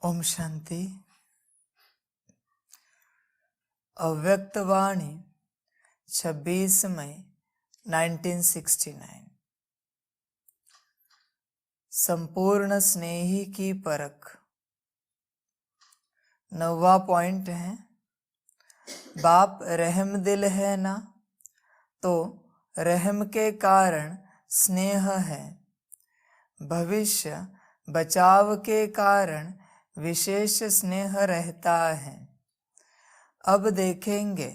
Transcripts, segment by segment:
ओम शांति। अव्यक्तवाणी 26 मई 1969। संपूर्ण स्नेही की परख। 9वां पॉइंट है, बाप रहम दिल है ना, तो रहम के कारण स्नेह है। भविष्य बचाव के कारण विशेष स्नेह रहता है। अब देखेंगे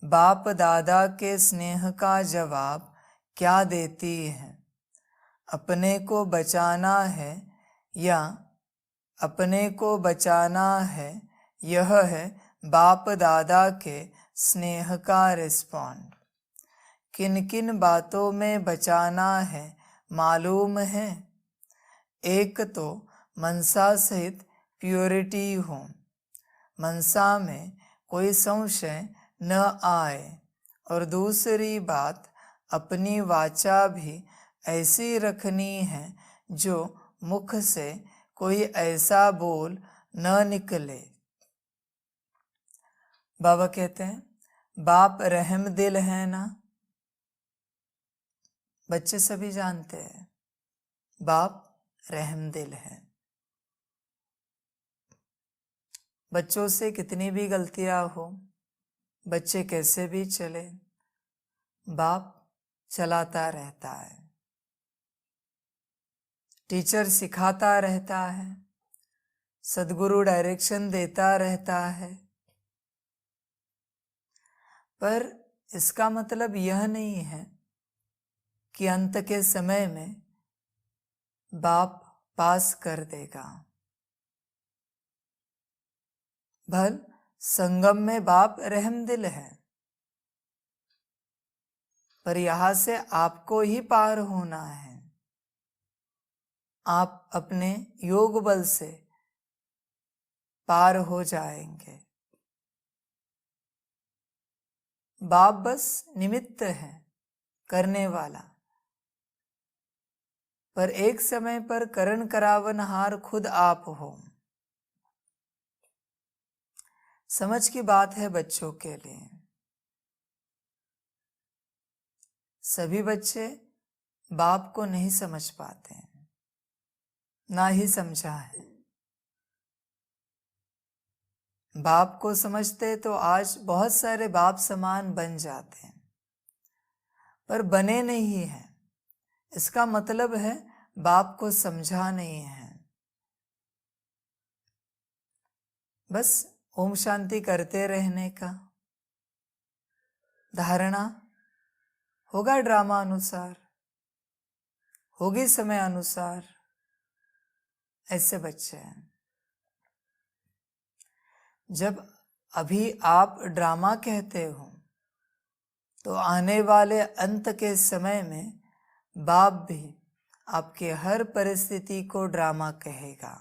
बाप दादा के स्नेह का जवाब क्या देती है। अपने को बचाना है या अपने को बचाना है, यह है बाप दादा के स्नेह का रिस्पॉन्ड। किन किन बातों में बचाना है मालूम है। एक तो मनसा सहित प्योरिटी हो, मनसा में कोई संशय न आए, और दूसरी बात अपनी वाचा भी ऐसी रखनी है जो मुख से कोई ऐसा बोल न निकले। बाबा कहते हैं, बाप रहम दिल है ना। बच्चे सभी जानते हैं बाप रहम दिल है। बच्चों से कितनी भी गलतियां हो, बच्चे कैसे भी चले, बाप चलाता रहता है। टीचर सिखाता रहता है, सद्गुरु डायरेक्शन देता रहता है। पर इसका मतलब यह नहीं है कि अंत के समय में बाप पास कर देगा। भल संगम में बाप रहम दिल है, पर यहां से आपको ही पार होना है। आप अपने योग बल से पार हो जाएंगे। बाप बस निमित्त है, करने वाला, पर एक समय पर करण करावनहार खुद आप हो। समझ की बात है बच्चों के लिए। सभी बच्चे बाप को नहीं समझ पाते हैं, ना ही समझा है। बाप को समझते तो आज बहुत सारे बाप समान बन जाते हैं, पर बने नहीं हैं। इसका मतलब है बाप को समझा नहीं है। बस ओम शांति करते रहने का। धारणा होगा ड्रामा अनुसार, होगी समय अनुसार। ऐसे बच्चे हैं। जब अभी आप ड्रामा कहते हो, तो आने वाले अंत के समय में बाप भी आपके हर परिस्थिति को ड्रामा कहेगा।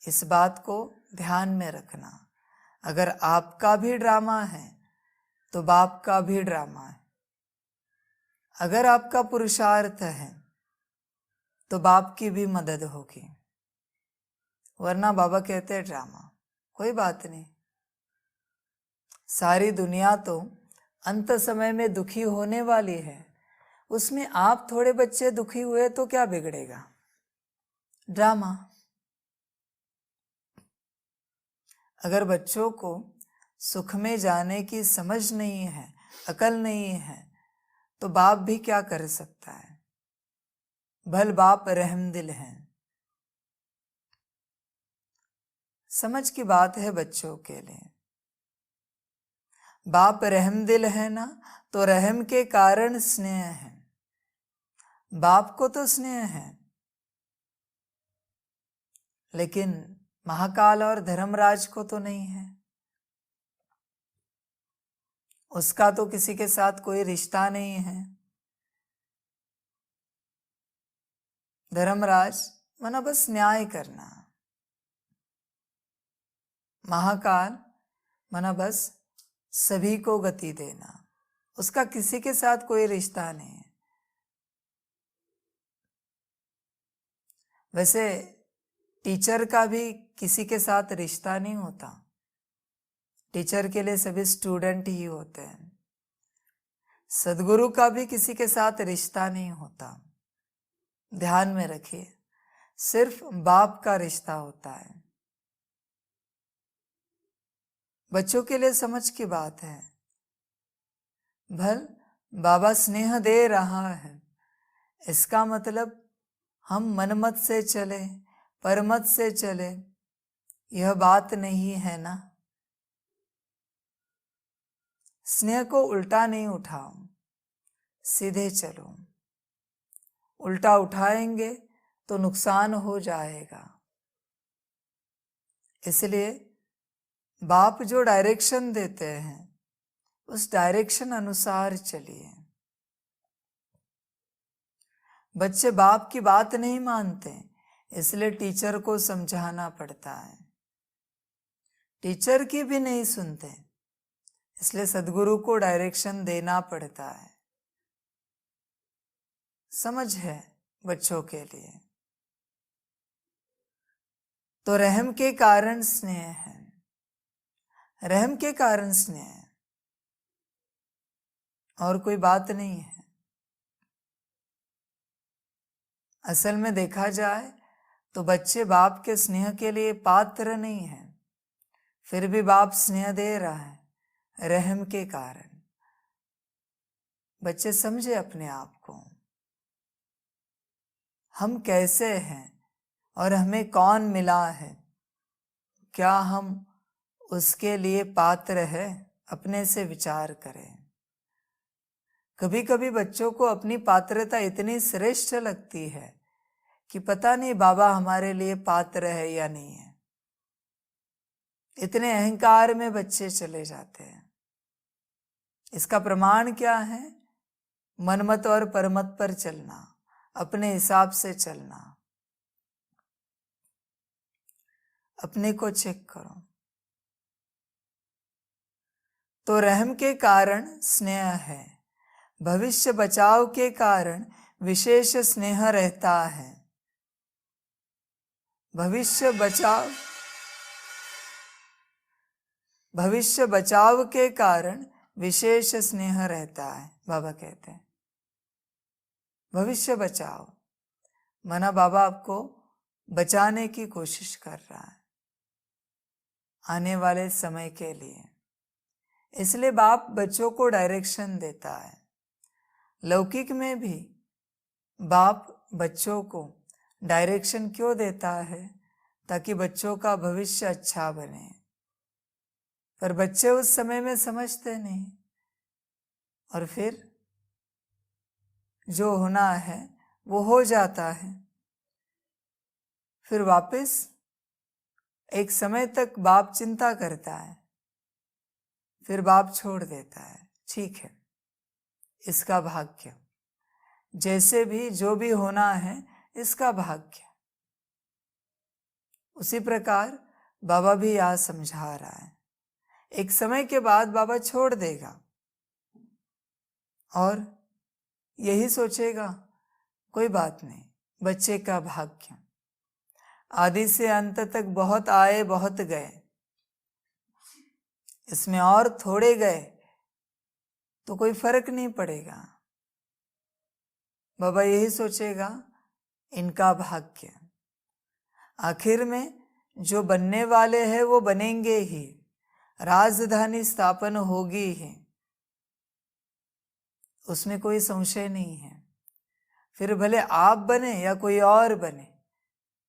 इस बात को ध्यान में रखना। अगर आपका भी ड्रामा है तो बाप का भी ड्रामा है। अगर आपका पुरुषार्थ है तो बाप की भी मदद होगी। वरना बाबा कहते हैं ड्रामा, कोई बात नहीं। सारी दुनिया तो अंत समय में दुखी होने वाली है, उसमें आप थोड़े बच्चे दुखी हुए तो क्या बिगड़ेगा। ड्रामा। अगर बच्चों को सुख में जाने की समझ नहीं है, अकल नहीं है, तो बाप भी क्या कर सकता है। भल बाप रहम दिल है। समझ की बात है बच्चों के लिए। बाप रहम दिल है ना, तो रहम के कारण स्नेह है। बाप को तो स्नेह है, लेकिन महाकाल और धर्मराज को तो नहीं है। उसका तो किसी के साथ कोई रिश्ता नहीं है। धर्मराज माना बस न्याय करना, महाकाल माना बस सभी को गति देना। उसका किसी के साथ कोई रिश्ता नहीं है। वैसे टीचर का भी किसी के साथ रिश्ता नहीं होता। टीचर के लिए सभी स्टूडेंट ही होते हैं। सदगुरु का भी किसी के साथ रिश्ता नहीं होता। ध्यान में रखिए, सिर्फ बाप का रिश्ता होता है। बच्चों के लिए समझ की बात है। भल बाबा स्नेह दे रहा है, इसका मतलब हम मनमत से चले, परमत से चले, यह बात नहीं है ना। स्नेह को उल्टा नहीं उठाओ, सीधे चलो। उल्टा उठाएंगे तो नुकसान हो जाएगा। इसलिए बाप जो डायरेक्शन देते हैं उस डायरेक्शन अनुसार चलिए। बच्चे बाप की बात नहीं मानते, इसलिए टीचर को समझाना पड़ता है। टीचर की भी नहीं सुनते, इसलिए सदगुरु को डायरेक्शन देना पड़ता है। समझ है बच्चों के लिए। तो रहम के कारण स्नेह है, रहम के कारण स्नेह है, और कोई बात नहीं है। असल में देखा जाए तो बच्चे बाप के स्नेह के लिए पात्र नहीं है, फिर भी बाप स्नेह दे रहा है रहम के कारण। बच्चे समझे अपने आप को, हम कैसे हैं और हमें कौन मिला है, क्या हम उसके लिए पात्र है, अपने से विचार करें। कभी कभी बच्चों को अपनी पात्रता इतनी श्रेष्ठ लगती है कि पता नहीं बाबा हमारे लिए पात्र है या नहीं है। इतने अहंकार में बच्चे चले जाते हैं। इसका प्रमाण क्या है? मनमत और परमत पर चलना, अपने हिसाब से चलना। अपने को चेक करो। तो रहम के कारण स्नेह है, भविष्य बचाव के कारण विशेष स्नेह रहता है। भविष्य बचाव के कारण विशेष स्नेह रहता है। बाबा कहते हैं भविष्य बचाओ, माना बाबा आपको बचाने की कोशिश कर रहा है आने वाले समय के लिए। इसलिए बाप बच्चों को डायरेक्शन देता है। लौकिक में भी बाप बच्चों को डायरेक्शन क्यों देता है? ताकि बच्चों का भविष्य अच्छा बने। पर बच्चे उस समय में समझते नहीं, और फिर जो होना है वो हो जाता है। फिर वापस एक समय तक बाप चिंता करता है, फिर बाप छोड़ देता है। ठीक है, इसका भाग्य, जैसे भी जो भी होना है इसका भाग्य। उसी प्रकार बाबा भी यह समझा रहा है। एक समय के बाद बाबा छोड़ देगा और यही सोचेगा कोई बात नहीं, बच्चे का भाग्य। आदि से अंत तक बहुत आए बहुत गए, इसमें और थोड़े गए तो कोई फर्क नहीं पड़ेगा। बाबा यही सोचेगा इनका भाग्य। आखिर में जो बनने वाले हैं वो बनेंगे ही, राजधानी स्थापन होगी ही, उसमें कोई संशय नहीं है। फिर भले आप बने या कोई और बने,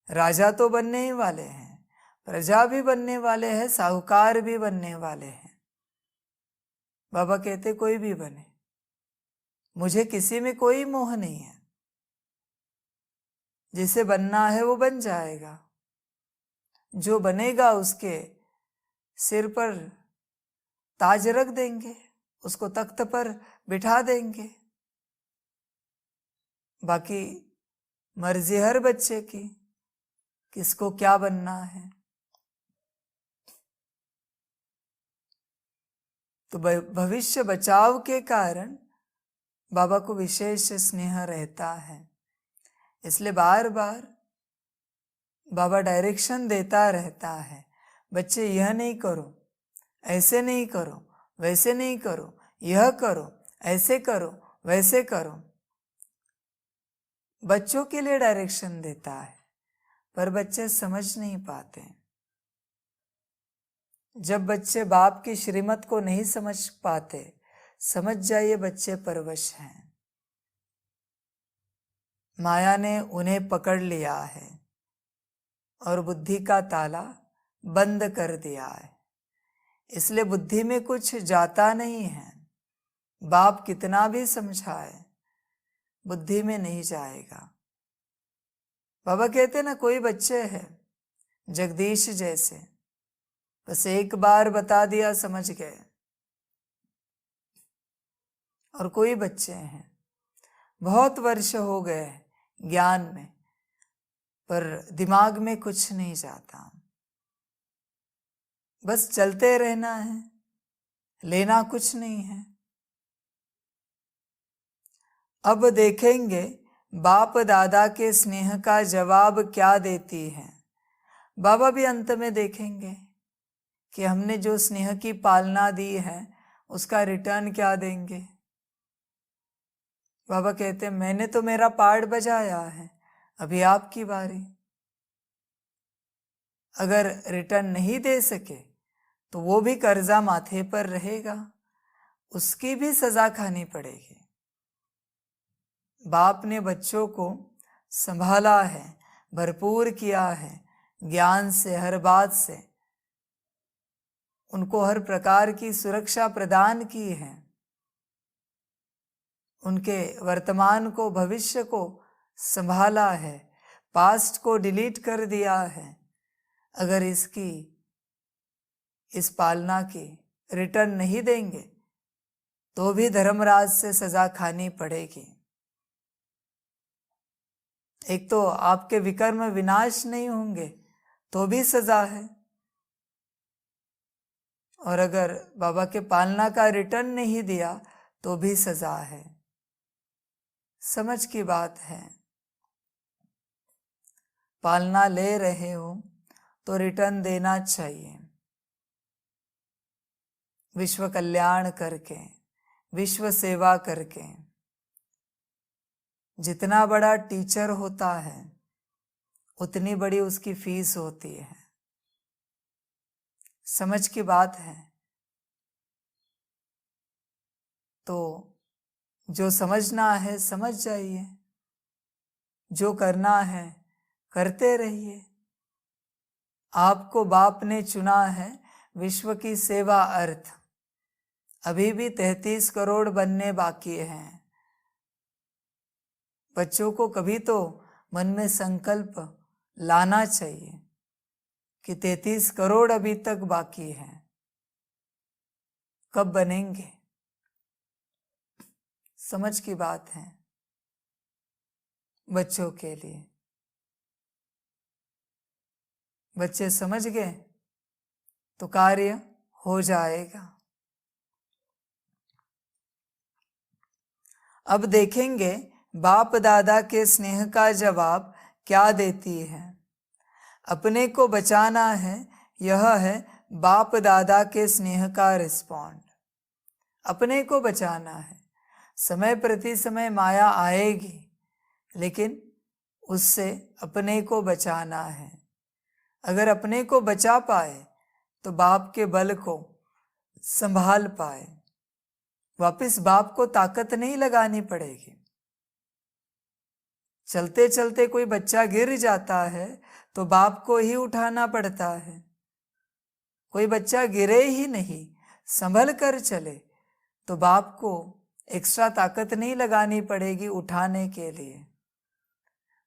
राजा तो बनने ही वाले हैं, प्रजा भी बनने वाले हैं, साहूकार भी बनने वाले हैं। बाबा कहते कोई भी बने, मुझे किसी में कोई मोह नहीं है। जिसे बनना है वो बन जाएगा, जो बनेगा उसके सिर पर ताज रख देंगे, उसको तख्त पर बिठा देंगे। बाकी मर्जी हर बच्चे की, किसको क्या बनना है। तो भविष्य बचाव के कारण बाबा को विशेष स्नेह रहता है। इसलिए बार बार बाबा डायरेक्शन देता रहता है, बच्चे यह नहीं करो, ऐसे नहीं करो, वैसे नहीं करो, यह करो, ऐसे करो, वैसे करो। बच्चों के लिए डायरेक्शन देता है, पर बच्चे समझ नहीं पाते। जब बच्चे बाप की श्रीमत को नहीं समझ पाते, समझ जाइए बच्चे परवश हैं। माया ने उन्हें पकड़ लिया है और बुद्धि का ताला बंद कर दिया है, इसलिए बुद्धि में कुछ जाता नहीं है। बाप कितना भी समझाए, बुद्धि में नहीं जाएगा। बाबा कहते ना, कोई बच्चे हैं जगदीश जैसे, बस एक बार बता दिया समझ गए। और कोई बच्चे हैं बहुत वर्ष हो गए ज्ञान में, पर दिमाग में कुछ नहीं जाता, बस चलते रहना है, लेना कुछ नहीं है। अब देखेंगे बाप दादा के स्नेह का जवाब क्या देती है। बाबा भी अंत में देखेंगे कि हमने जो स्नेह की पालना दी है उसका रिटर्न क्या देंगे। बाबा कहते हैं, मैंने तो मेरा पार्ट बजाया है, अभी आपकी बारी। अगर रिटर्न नहीं दे सके तो वो भी कर्जा माथे पर रहेगा, उसकी भी सजा खानी पड़ेगी। बाप ने बच्चों को संभाला है, भरपूर किया है, ज्ञान से, हर बात से उनको हर प्रकार की सुरक्षा प्रदान की है। उनके वर्तमान को, भविष्य को संभाला है, पास्ट को डिलीट कर दिया है। अगर इस पालना की रिटर्न नहीं देंगे तो भी धर्मराज से सजा खानी पड़ेगी। एक तो आपके विकर्म विनाश नहीं होंगे तो भी सजा है, और अगर बाबा के पालना का रिटर्न नहीं दिया तो भी सजा है। समझ की बात है। पालना ले रहे हो तो रिटर्न देना चाहिए, विश्व कल्याण करके, विश्व सेवा करके। जितना बड़ा टीचर होता है उतनी बड़ी उसकी फीस होती है। समझ की बात है। तो जो समझना है समझ जाइए, जो करना है करते रहिए। आपको बाप ने चुना है विश्व की सेवा अर्थ। अभी भी 33 करोड़ बनने बाकी हैं। बच्चों को कभी तो मन में संकल्प लाना चाहिए कि 33 करोड़ अभी तक बाकी है, कब बनेंगे। समझ की बात है। बच्चों के लिए बच्चे समझ गए तो कार्य हो जाएगा। अब देखेंगे बाप दादा के स्नेह का जवाब क्या देती है। अपने को बचाना है, यह है बाप दादा के स्नेह का रिस्पॉन्ड। अपने को बचाना है। समय प्रति समय माया आएगी, लेकिन उससे अपने को बचाना है। अगर अपने को बचा पाए तो बाप के बल को संभाल पाए। वापिस बाप को ताकत नहीं लगानी पड़ेगी। चलते चलते कोई बच्चा गिर जाता है तो बाप को ही उठाना पड़ता है। कोई बच्चा गिरे ही नहीं, संभल कर चले तो बाप को एक्स्ट्रा ताकत नहीं लगानी पड़ेगी उठाने के लिए।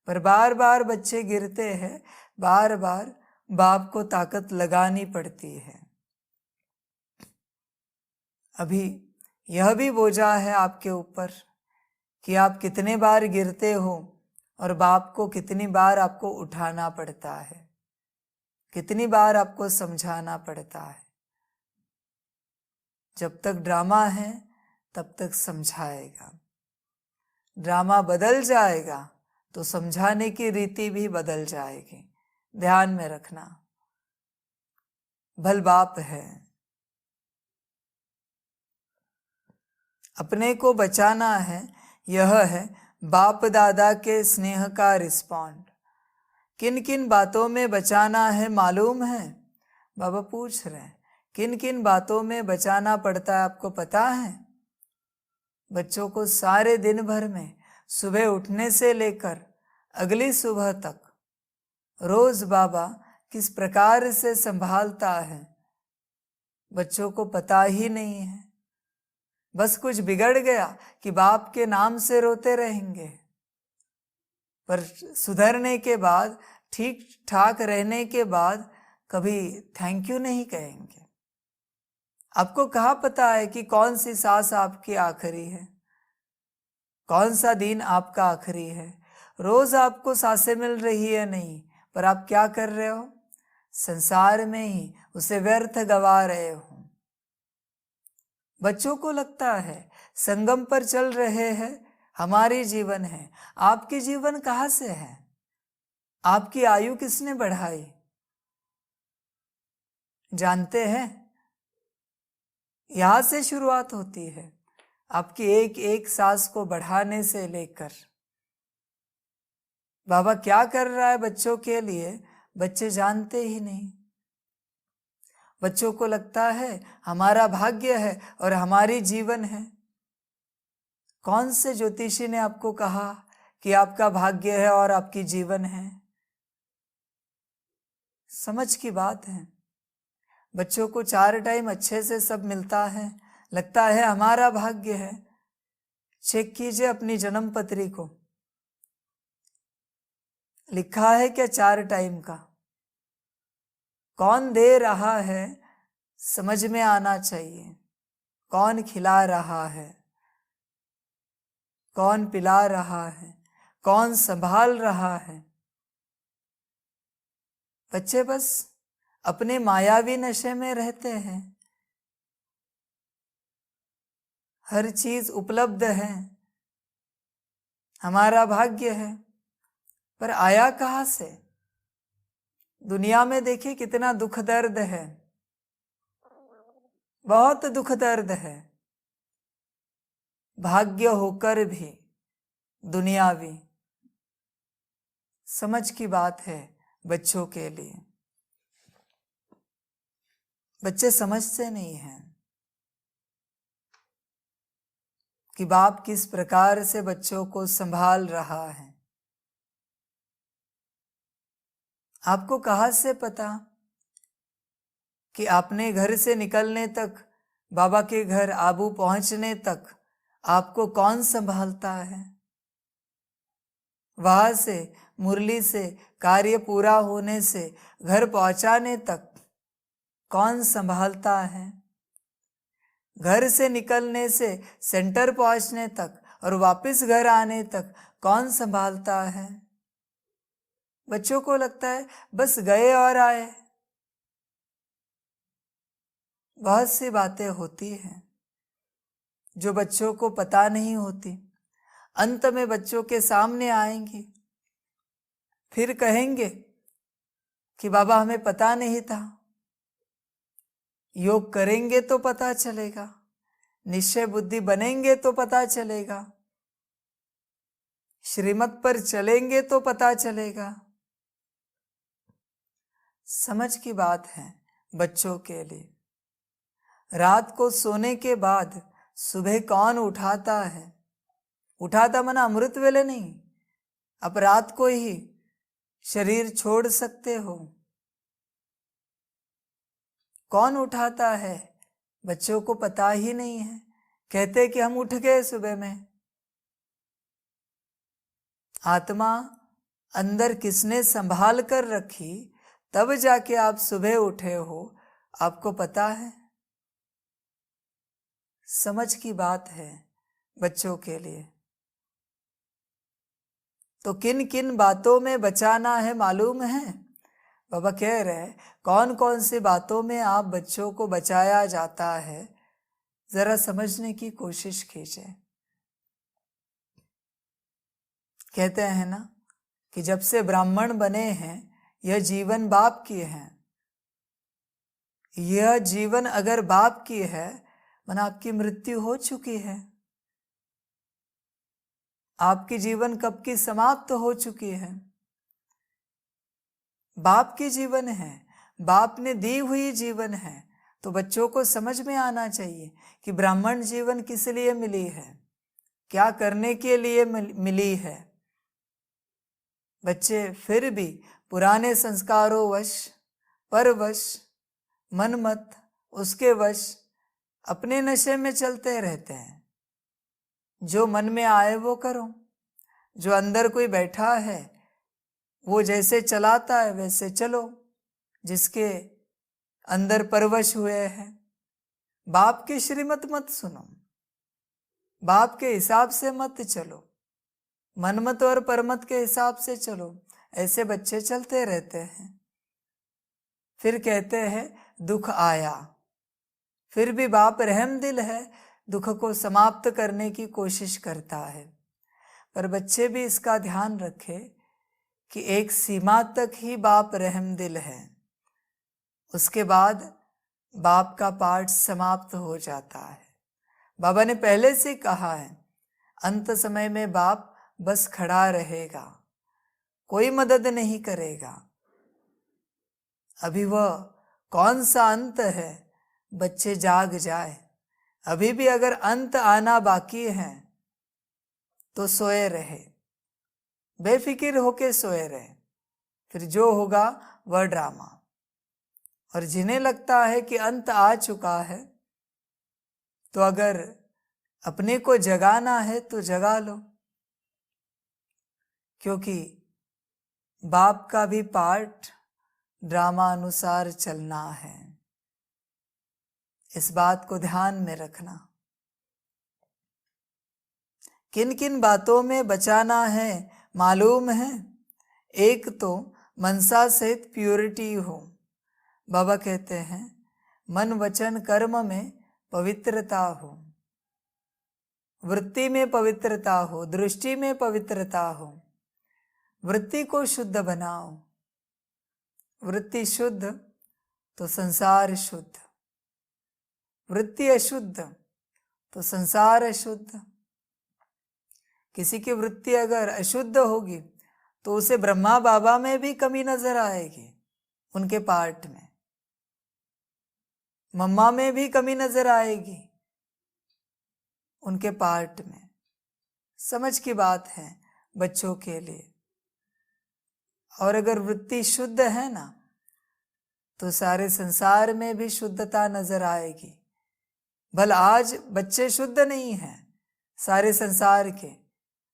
पर बार बार बच्चे गिरते हैं, बार बार बाप को ताकत लगानी पड़ती है। अभी यह भी बोझा है आपके ऊपर कि आप कितने बार गिरते हो और बाप को कितनी बार आपको उठाना पड़ता है, कितनी बार आपको समझाना पड़ता है। जब तक ड्रामा है तब तक समझाएगा। ड्रामा बदल जाएगा तो समझाने की रीति भी बदल जाएगी। ध्यान में रखना। भल बाप है, अपने को बचाना है, यह है बाप दादा के स्नेह का रिस्पॉन्ड। किन किन बातों में बचाना है मालूम है? बाबा पूछ रहे हैं, किन किन बातों में बचाना पड़ता है आपको पता है? बच्चों को सारे दिन भर में सुबह उठने से लेकर अगली सुबह तक रोज बाबा किस प्रकार से संभालता है, बच्चों को पता ही नहीं है। बस कुछ बिगड़ गया कि बाप के नाम से रोते रहेंगे, पर सुधरने के बाद, ठीक ठाक रहने के बाद कभी थैंक यू नहीं कहेंगे। आपको कहाँ पता है कि कौन सी सांस आपकी आखिरी है, कौन सा दिन आपका आखिरी है? रोज आपको सांसें मिल रही है नहीं, पर आप क्या कर रहे हो? संसार में ही उसे व्यर्थ गवा रहे हो। बच्चों को लगता है संगम पर चल रहे हैं, हमारी जीवन है। आपकी जीवन कहाँ से है? आपकी आयु किसने बढ़ाई जानते हैं? यहां से शुरुआत होती है, आपकी एक एक सांस को बढ़ाने से लेकर। बाबा क्या कर रहा है बच्चों के लिए, बच्चे जानते ही नहीं। बच्चों को लगता है हमारा भाग्य है और हमारी जीवन है। कौन से ज्योतिषी ने आपको कहा कि आपका भाग्य है और आपकी जीवन है? समझ की बात है। बच्चों को 4 टाइम अच्छे से सब मिलता है, लगता है हमारा भाग्य है। चेक कीजिए अपनी जन्म पत्री को, लिखा है क्या 4 टाइम का? कौन दे रहा है समझ में आना चाहिए। कौन खिला रहा है, कौन पिला रहा है, कौन संभाल रहा है? बच्चे बस अपने मायावी नशे में रहते हैं। हर चीज उपलब्ध है, हमारा भाग्य है, पर आया कहाँ से? दुनिया में देखिए कितना दुख दर्द है, बहुत दुख दर्द है। भाग्य होकर भी दुनियावी। समझ की बात है बच्चों के लिए। बच्चे समझते नहीं हैं कि बाप किस प्रकार से बच्चों को संभाल रहा है। आपको कहाँ से पता कि आपने घर से निकलने तक, बाबा के घर आबू पहुंचने तक आपको कौन संभालता है? वहां से, मुरली से कार्य पूरा होने से घर पहुंचाने तक कौन संभालता है? घर से निकलने से सेंटर पहुंचने तक और वापस घर आने तक कौन संभालता है? बच्चों को लगता है बस गए और आए। बहुत सी बातें होती हैं जो बच्चों को पता नहीं होती। अंत में बच्चों के सामने आएंगी, फिर कहेंगे कि बाबा हमें पता नहीं था। योग करेंगे तो पता चलेगा, निश्चय बुद्धि बनेंगे तो पता चलेगा, श्रीमत पर चलेंगे तो पता चलेगा। समझ की बात है बच्चों के लिए। रात को सोने के बाद सुबह कौन उठाता है? उठाता मना अमृत वेले नहीं, अब रात को ही शरीर छोड़ सकते हो। कौन उठाता है? बच्चों को पता ही नहीं है। कहते कि हम उठ गए सुबह में। आत्मा अंदर किसने संभाल कर रखी, तब जाके आप सुबह उठे हो, आपको पता है? समझ की बात है बच्चों के लिए। तो किन किन बातों में बचाना है मालूम है? बाबा कह रहे कौन कौन सी बातों में आप बच्चों को बचाया जाता है, जरा समझने की कोशिश कीजिए। कहते हैं ना कि जब से ब्राह्मण बने हैं यह जीवन बाप की है। यह जीवन अगर बाप की है, माना आपकी मृत्यु हो चुकी है, आपकी जीवन कब की समाप्त हो चुकी है। बाप की जीवन है, बाप ने दी हुई जीवन है। तो बच्चों को समझ में आना चाहिए कि ब्राह्मण जीवन किस लिए मिली है, क्या करने के लिए मिली है। बच्चे फिर भी पुराने संस्कारों वश, परवश, मनमत, उसके वश अपने नशे में चलते रहते हैं। जो मन में आए वो करो। जो अंदर कोई बैठा है वो जैसे चलाता है वैसे चलो। जिसके अंदर परवश हुए हैं, बाप की श्रीमत मत सुनो, बाप के हिसाब से मत चलो, मनमत और परमत के हिसाब से चलो। ऐसे बच्चे चलते रहते हैं। फिर कहते हैं दुख आया, फिर भी बाप रहम दिल है, दुख को समाप्त करने की कोशिश करता है। पर बच्चे भी इसका ध्यान रखें कि एक सीमा तक ही बाप रहम दिल है, उसके बाद बाप का पाठ समाप्त हो जाता है। बाबा ने पहले से कहा है, अंत समय में बाप बस खड़ा रहेगा, कोई मदद नहीं करेगा। अभी वह कौन सा अंत है, बच्चे जाग जाए। अभी भी अगर अंत आना बाकी है तो सोए रहे, बेफिक्र होके सोए रहे, फिर जो होगा वह ड्रामा। और जिन्हें लगता है कि अंत आ चुका है, तो अगर अपने को जगाना है तो जगा लो, क्योंकि बाप का भी पाठ ड्रामा अनुसार चलना है। इस बात को ध्यान में रखना। किन किन बातों में बचाना है मालूम है। एक तो मनसा सहित प्योरिटी हो। बाबा कहते हैं मन वचन कर्म में पवित्रता हो, वृत्ति में पवित्रता हो, दृष्टि में पवित्रता हो। वृत्ति को शुद्ध बनाओ। वृत्ति शुद्ध तो संसार शुद्ध, वृत्ति अशुद्ध तो संसार अशुद्ध। किसी की वृत्ति अगर अशुद्ध होगी तो उसे ब्रह्मा बाबा में भी कमी नजर आएगी, उनके पाठ में, मम्मा में भी कमी नजर आएगी, उनके पाठ में। समझ की बात है बच्चों के लिए। और अगर वृत्ति शुद्ध है ना, तो सारे संसार में भी शुद्धता नजर आएगी। भला आज बच्चे शुद्ध नहीं हैं सारे संसार के,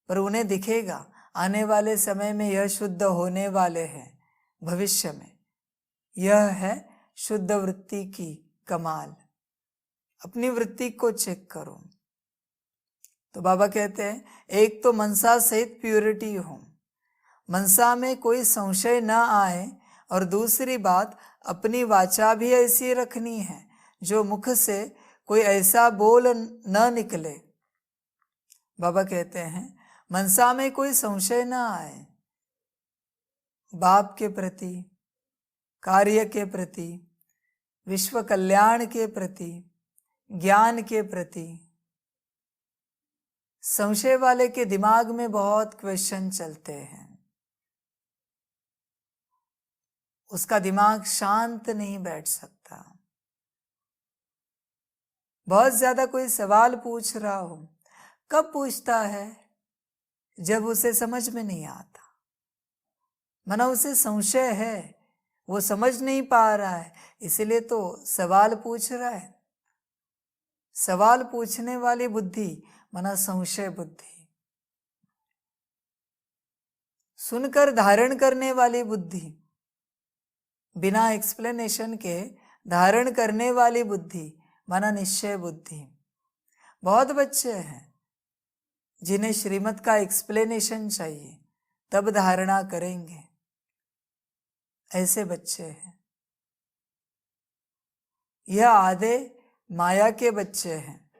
पर उन्हें दिखेगा आने वाले समय में यह शुद्ध होने वाले हैं। भविष्य में यह है शुद्ध वृत्ति की कमाल। अपनी वृत्ति को चेक करो। तो बाबा कहते हैं एक तो मनसा सहित प्योरिटी हो, मनसा में कोई संशय न आए। और दूसरी बात, अपनी वाचा भी ऐसी रखनी है जो मुख से कोई ऐसा बोल न निकले। बाबा कहते हैं मनसा में कोई संशय न आए, बाप के प्रति, कार्य के प्रति, विश्व कल्याण के प्रति, ज्ञान के प्रति। संशय वाले के दिमाग में बहुत क्वेश्चन चलते हैं, उसका दिमाग शांत नहीं बैठ सकता। बहुत ज्यादा कोई सवाल पूछ रहा हो, कब पूछता है? जब उसे समझ में नहीं आता, माना उसे संशय है, वो समझ नहीं पा रहा है, इसलिए तो सवाल पूछ रहा है। सवाल पूछने वाली बुद्धि माना संशय बुद्धि, सुनकर धारण करने वाली बुद्धि, बिना एक्सप्लेनेशन के धारण करने वाली बुद्धि माना निश्चय बुद्धि। बहुत बच्चे हैं जिन्हें श्रीमत का एक्सप्लेनेशन चाहिए तब धारणा करेंगे, ऐसे बच्चे हैं। यह आधे माया के बच्चे हैं,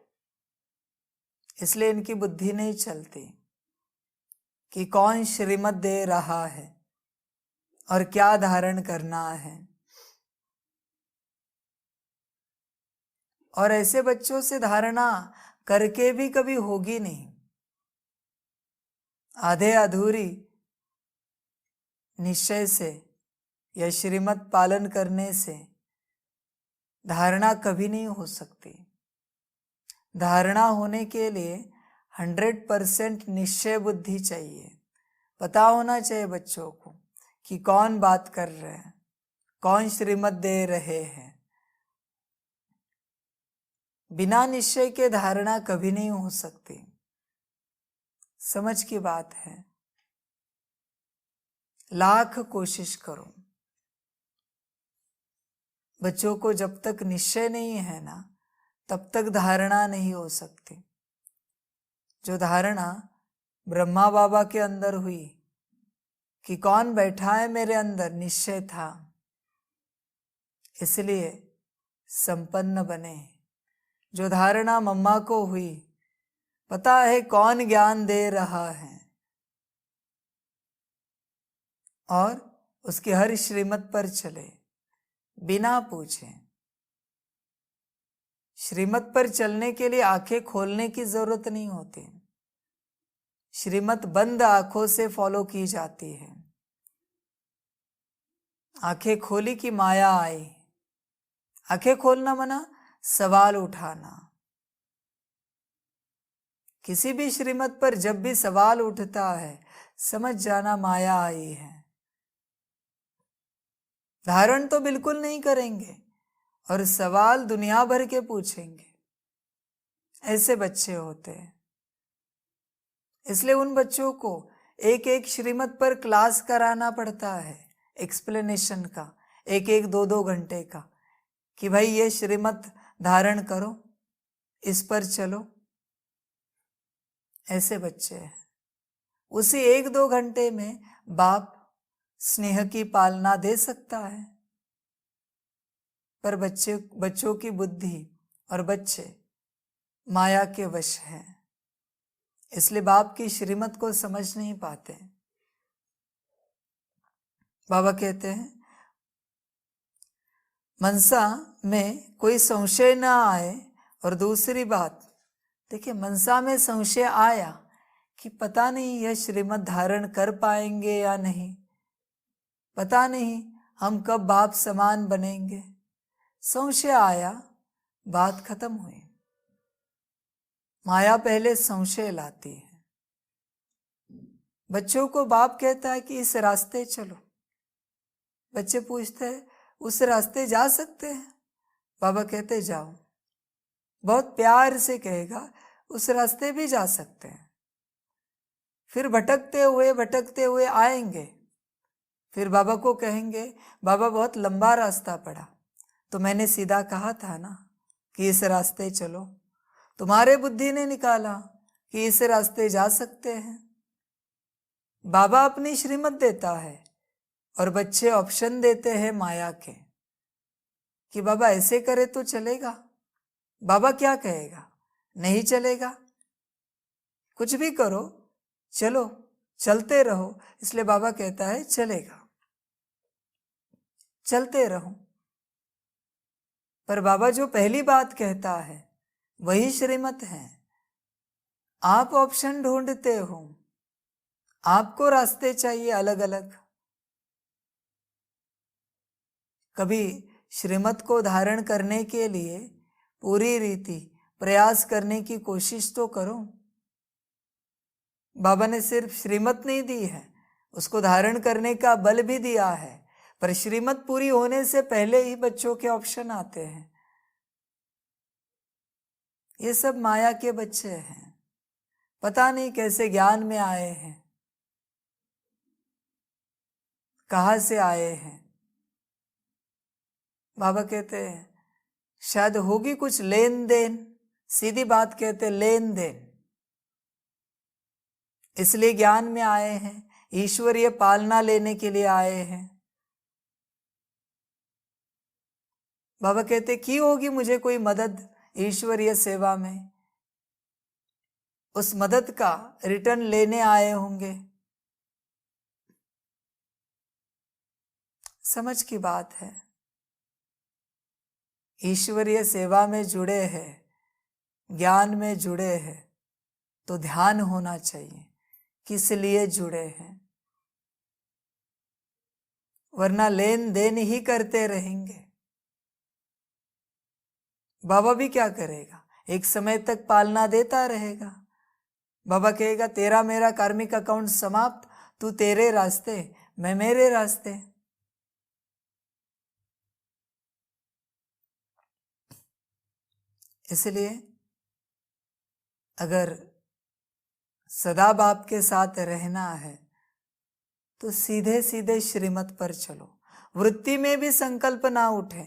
इसलिए इनकी बुद्धि नहीं चलती कि कौन श्रीमत दे रहा है और क्या धारण करना है। और ऐसे बच्चों से धारणा करके भी कभी होगी नहीं। आधे अधूरी निश्चय से या श्रीमत पालन करने से धारणा कभी नहीं हो सकती। धारणा होने के लिए 100% निश्चय बुद्धि चाहिए। पता होना चाहिए बच्चों को कि कौन बात कर रहे हैं, कौन श्रीमत दे रहे हैं। बिना निश्चय के धारणा कभी नहीं हो सकती। समझ की बात है। लाख कोशिश करो, बच्चों को जब तक निश्चय नहीं है ना, तब तक धारणा नहीं हो सकती। जो धारणा ब्रह्मा बाबा के अंदर हुई कि कौन बैठा है मेरे अंदर, निश्चय था, इसलिए संपन्न बने। जो धारणा मम्मा को हुई, पता है कौन ज्ञान दे रहा है, और उसके हर श्रीमत पर चले बिना पूछे। श्रीमत पर चलने के लिए आंखें खोलने की जरूरत नहीं होती। श्रीमत बंद आंखों से फॉलो की जाती है। आंखें खोली कि माया आई। आंखें खोलना मना सवाल उठाना। किसी भी श्रीमत पर जब भी सवाल उठता है, समझ जाना माया आई है। धारण तो बिल्कुल नहीं करेंगे और सवाल दुनिया भर के पूछेंगे। ऐसे बच्चे होते हैं। इसलिए उन बच्चों को एक एक श्रीमत पर क्लास कराना पड़ता है, एक्सप्लेनेशन का, एक एक 2-2 घंटे का, कि भाई ये श्रीमत धारण करो, इस पर चलो। ऐसे बच्चे हैं। उसी 1-2 घंटे में बाप स्नेह की पालना दे सकता है, पर बच्चों की बुद्धि और बच्चे माया के वश हैं। इसलिए बाप की श्रीमत को समझ नहीं पाते। बाबा कहते हैं मनसा में कोई संशय ना आए। और दूसरी बात देखिए, मनसा में संशय आया कि पता नहीं यह श्रीमत धारण कर पाएंगे या नहीं, पता नहीं हम कब बाप समान बनेंगे, संशय आया, बात खत्म हुई। माया पहले संशय लाती है। बच्चों को बाप कहता है कि इस रास्ते चलो। बच्चे पूछते हैं उस रास्ते जा सकते हैं? बाबा कहते जाओ। बहुत प्यार से कहेगा उस रास्ते भी जा सकते हैं। फिर भटकते हुए आएंगे। फिर बाबा को कहेंगे बाबा बहुत लंबा रास्ता पड़ा, तो मैंने सीधा कहा था ना कि इस रास्ते चलो। तुम्हारे बुद्धि ने निकाला कि इस रास्ते जा सकते हैं। बाबा अपनी श्रीमत देता है और बच्चे ऑप्शन देते हैं माया के कि बाबा ऐसे करे तो चलेगा। बाबा क्या कहेगा? नहीं चलेगा। कुछ भी करो, चलो, चलते रहो। इसलिए बाबा कहता है चलेगा, चलते रहो। पर बाबा जो पहली बात कहता है वही श्रीमत है। आप ऑप्शन ढूंढते हो, आपको रास्ते चाहिए अलग अलग। कभी श्रीमत को धारण करने के लिए पूरी रीति प्रयास करने की कोशिश तो करो। बाबा ने सिर्फ श्रीमत नहीं दी है, उसको धारण करने का बल भी दिया है। पर श्रीमत पूरी होने से पहले ही बच्चों के ऑप्शन आते हैं। ये सब माया के बच्चे हैं, पता नहीं कैसे ज्ञान में आए हैं, कहाँ से आए हैं। बाबा कहते हैं शायद होगी कुछ लेन देन, सीधी बात कहते लेन देन, इसलिए ज्ञान में आए हैं, ईश्वरीय पालना लेने के लिए आए हैं। बाबा कहते की होगी मुझे कोई मदद ईश्वरीय सेवा में, उस मदद का रिटर्न लेने आए होंगे। समझ की बात है। ईश्वरीय सेवा में जुड़े हैं, ज्ञान में जुड़े हैं, तो ध्यान होना चाहिए किस लिए जुड़े हैं, वरना लेन देन ही करते रहेंगे। बाबा भी क्या करेगा, एक समय तक पालना देता रहेगा। बाबा कहेगा तेरा मेरा कार्मिक अकाउंट समाप्त, तू तेरे रास्ते मैं मेरे रास्ते। इसलिए अगर सदा बाप के साथ रहना है तो सीधे सीधे श्रीमत पर चलो। वृत्ति में भी संकल्प ना उठे।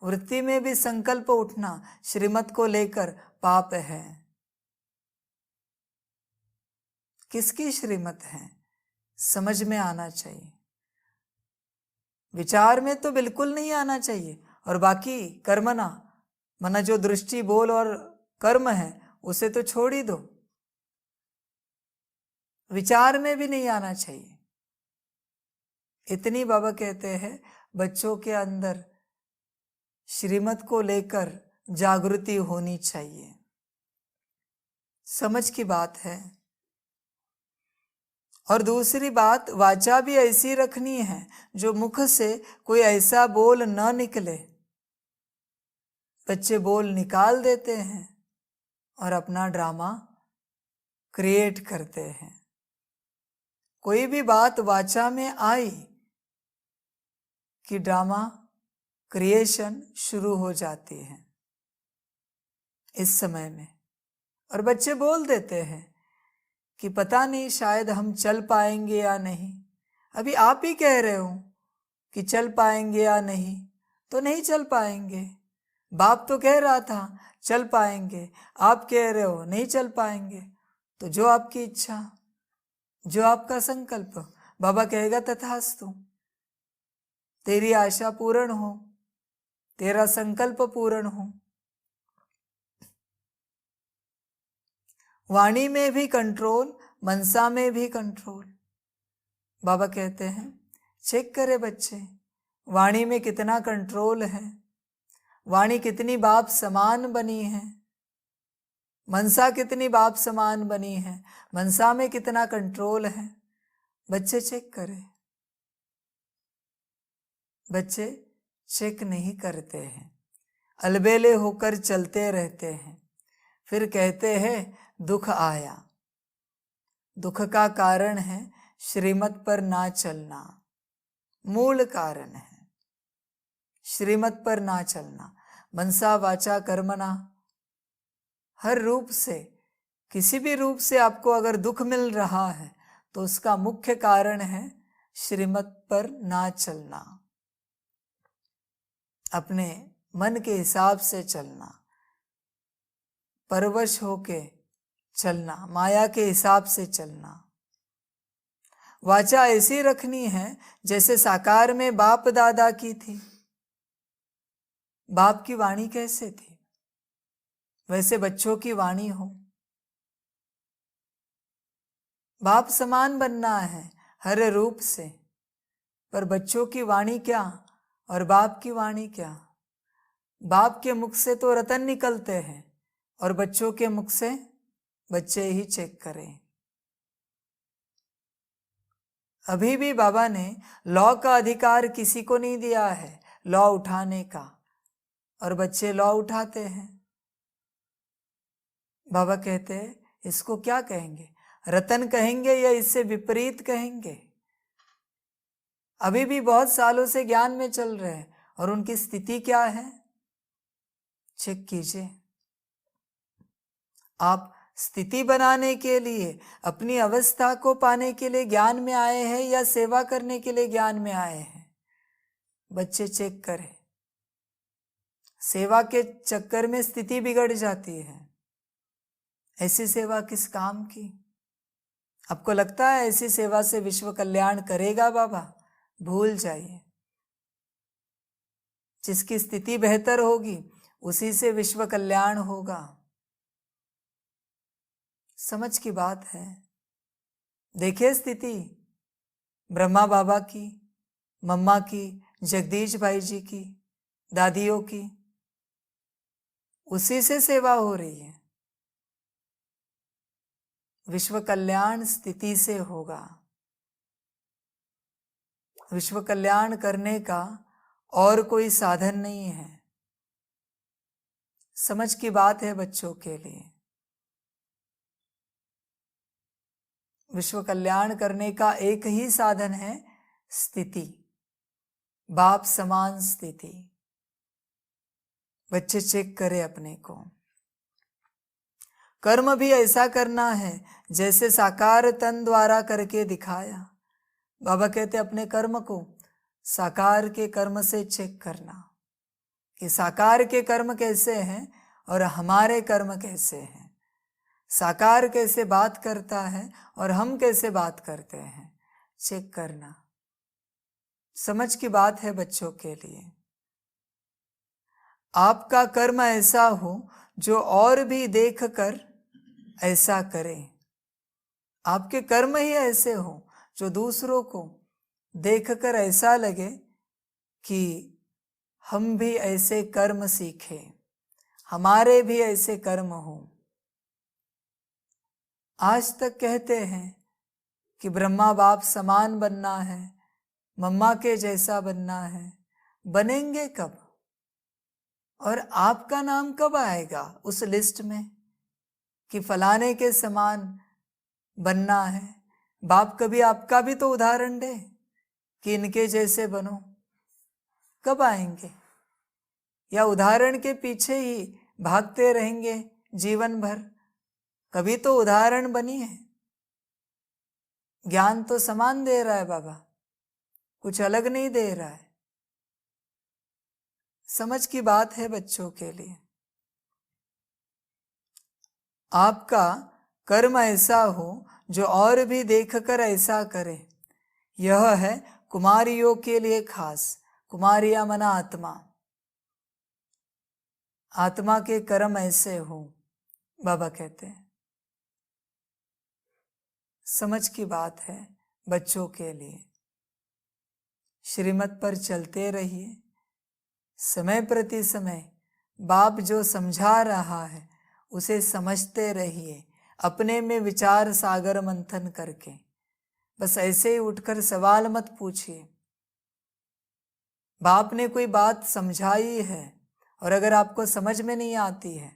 वृत्ति में भी संकल्प उठना श्रीमत को लेकर पाप है। किसकी श्रीमत है समझ में आना चाहिए। विचार में तो बिल्कुल नहीं आना चाहिए। और बाकी कर्मना मना जो दृष्टि बोल और कर्म है उसे तो छोड़ ही दो, विचार में भी नहीं आना चाहिए। इतनी बाबा कहते हैं बच्चों के अंदर श्रीमत को लेकर जागृति होनी चाहिए। समझ की बात है। और दूसरी बात, वाचा भी ऐसी रखनी है जो मुख से कोई ऐसा बोल न निकले। बच्चे बोल निकाल देते हैं और अपना ड्रामा क्रिएट करते हैं। कोई भी बात वाचा में आई कि ड्रामा क्रिएशन शुरू हो जाती है इस समय में। और बच्चे बोल देते हैं कि पता नहीं शायद हम चल पाएंगे या नहीं। अभी आप ही कह रहे हो कि चल पाएंगे या नहीं, तो नहीं चल पाएंगे। बाप तो कह रहा था चल पाएंगे, आप कह रहे हो नहीं चल पाएंगे। तो जो आपकी इच्छा, जो आपका संकल्प, बाबा कहेगा तथास्तु। तेरी आशा पूर्ण हो, तेरा संकल्प पूर्ण हो। वाणी में भी कंट्रोल, मनसा में भी कंट्रोल। बाबा कहते हैं चेक करे बच्चे, वाणी में कितना कंट्रोल है, वाणी कितनी बाप समान बनी है, मनसा कितनी बाप समान बनी है, मनसा में कितना कंट्रोल है। बच्चे चेक करें। बच्चे चेक नहीं करते हैं, अलबेले होकर चलते रहते हैं। फिर कहते हैं दुख आया। दुख का कारण है श्रीमत पर ना चलना, मूल कारण है श्रीमत पर ना चलना। मनसा वाचा कर्मणा, हर रूप से, किसी भी रूप से आपको अगर दुख मिल रहा है तो उसका मुख्य कारण है श्रीमत पर ना चलना, अपने मन के हिसाब से चलना, परवश होके चलना, माया के हिसाब से चलना। वाचा ऐसी रखनी है जैसे साकार में बाप दादा की थी। बाप की वाणी कैसे थी वैसे बच्चों की वाणी हो। बाप समान बनना है हर रूप से, पर बच्चों की वाणी क्या और बाप की वाणी क्या। बाप के मुख से तो रतन निकलते हैं और बच्चों के मुख से बच्चे ही चेक करें। अभी भी बाबा ने लॉ का अधिकार किसी को नहीं दिया है, लॉ उठाने का, और बच्चे लॉ उठाते हैं। बाबा कहते हैं इसको क्या कहेंगे, रतन कहेंगे या इससे विपरीत कहेंगे। अभी भी बहुत सालों से ज्ञान में चल रहे हैं और उनकी स्थिति क्या है चेक कीजिए। आप स्थिति बनाने के लिए, अपनी अवस्था को पाने के लिए ज्ञान में आए हैं या सेवा करने के लिए ज्ञान में आए हैं। बच्चे चेक करें। सेवा के चक्कर में स्थिति बिगड़ जाती है। ऐसी सेवा किस काम की। आपको लगता है ऐसी सेवा से विश्व कल्याण करेगा बाबा, भूल जाइए। जिसकी स्थिति बेहतर होगी उसी से विश्व कल्याण होगा। समझ की बात है। देखिए स्थिति, ब्रह्मा बाबा की, मम्मा की, जगदीश भाई जी की, दादियों की, उसी से सेवा हो रही है। विश्व कल्याण स्थिति से होगा। विश्व कल्याण करने का और कोई साधन नहीं है। समझ की बात है बच्चों के लिए। विश्व कल्याण करने का एक ही साधन है, स्थिति, बाप समान स्थिति। बच्चे चेक करें अपने को। कर्म भी ऐसा करना है जैसे साकार तन द्वारा करके दिखाया। बाबा कहते अपने कर्म को साकार के कर्म से चेक करना कि साकार के कर्म कैसे हैं और हमारे कर्म कैसे हैं। साकार कैसे बात करता है और हम कैसे बात करते हैं, चेक करना। समझ की बात है बच्चों के लिए। आपका कर्म ऐसा हो जो और भी देखकर ऐसा करें। आपके कर्म ही ऐसे हो जो दूसरों को देखकर ऐसा लगे कि हम भी ऐसे कर्म सीखें, हमारे भी ऐसे कर्म हो। आज तक कहते हैं कि ब्रह्मा बाप समान बनना है, मम्मा के जैसा बनना है। बनेंगे कब? और आपका नाम कब आएगा उस लिस्ट में कि फलाने के समान बनना है? बाप कभी आपका भी तो उदाहरण दे कि इनके जैसे बनो। कब आएंगे? या उदाहरण के पीछे ही भागते रहेंगे जीवन भर? कभी तो उदाहरण बनिए। ज्ञान तो समान दे रहा है बाबा, कुछ अलग नहीं दे रहा है। समझ की बात है बच्चों के लिए। आपका कर्म ऐसा हो जो और भी देखकर ऐसा करे। यह है कुमारियों के लिए खास। कुमारिया मना आत्मा। आत्मा के कर्म ऐसे हो, बाबा कहते हैं। समझ की बात है बच्चों के लिए। श्रीमत पर चलते रहिए। समय प्रति समय बाप जो समझा रहा है उसे समझते रहिए, अपने में विचार सागर मंथन करके। बस ऐसे ही उठकर सवाल मत पूछिए। बाप ने कोई बात समझाई है और अगर आपको समझ में नहीं आती है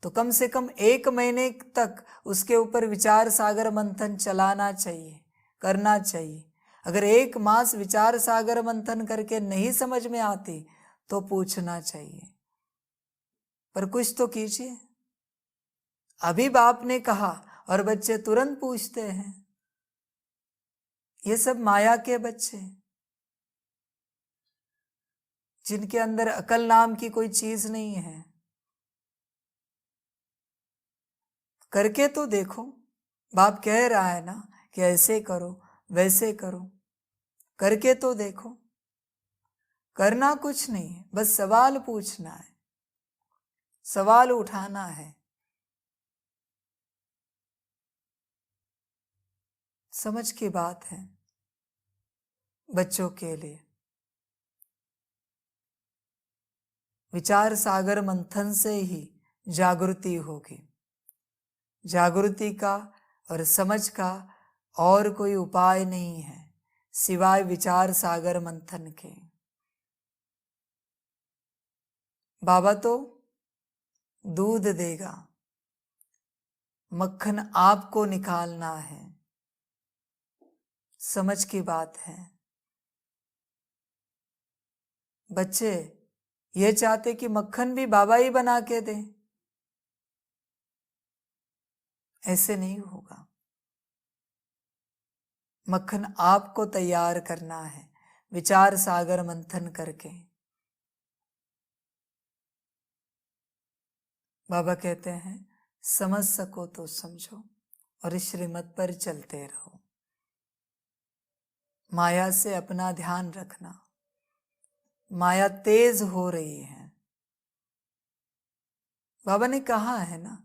तो कम से कम 1 महीने तक उसके ऊपर विचार सागर मंथन चलाना चाहिए, करना चाहिए। अगर 1 मास विचार सागर मंथन करके नहीं समझ में आती तो पूछना चाहिए, पर कुछ तो कीजिए। अभी बाप ने कहा और बच्चे तुरंत पूछते हैं। ये सब माया के बच्चे, जिनके अंदर अकल नाम की कोई चीज नहीं है। करके तो देखो। बाप कह रहा है ना कि ऐसे करो वैसे करो, करके तो देखो। करना कुछ नहीं है, बस सवाल पूछना है, सवाल उठाना है। समझ की बात है बच्चों के लिए। विचार सागर मंथन से ही जागृति होगी। जागृति का और समझ का और कोई उपाय नहीं है सिवाय विचार सागर मंथन के। बाबा तो दूध देगा, मक्खन आपको निकालना है। समझ की बात है। बच्चे ये चाहते कि मक्खन भी बाबा ही बना के दे, ऐसे नहीं होगा। मक्खन आपको तैयार करना है विचार सागर मंथन करके। बाबा कहते हैं समझ सको तो समझो और इस श्रीमत पर चलते रहो। माया से अपना ध्यान रखना। माया तेज हो रही है। बाबा ने कहा है ना,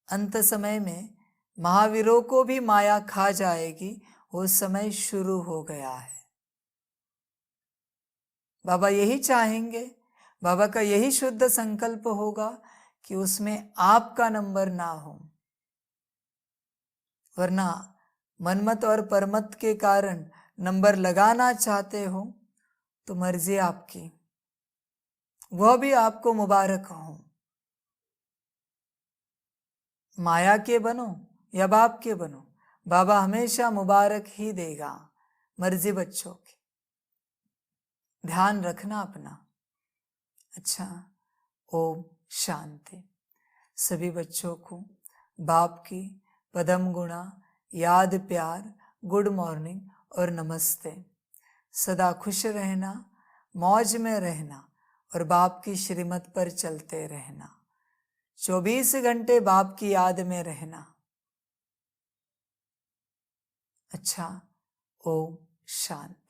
अंत समय में महावीरों को भी माया खा जाएगी वो समय शुरू हो गया है। बाबा यही चाहेंगे, बाबा का यही शुद्ध संकल्प होगा कि उसमें आपका नंबर ना हो, वरना मनमत और परमत के कारण नंबर लगाना चाहते हो तो मर्जी आपकी, वह भी आपको मुबारक हो। माया के बनो या बाप के बनो, बाबा हमेशा मुबारक ही देगा, मर्जी बच्चों की। ध्यान रखना अपना। अच्छा, ओम शांति। सभी बच्चों को बाप की पदम गुणा याद, प्यार, गुड मॉर्निंग और नमस्ते। सदा खुश रहना, मौज में रहना और बाप की श्रीमत पर चलते रहना। 24 घंटे बाप की याद में रहना। अच्छा, ओम शांति।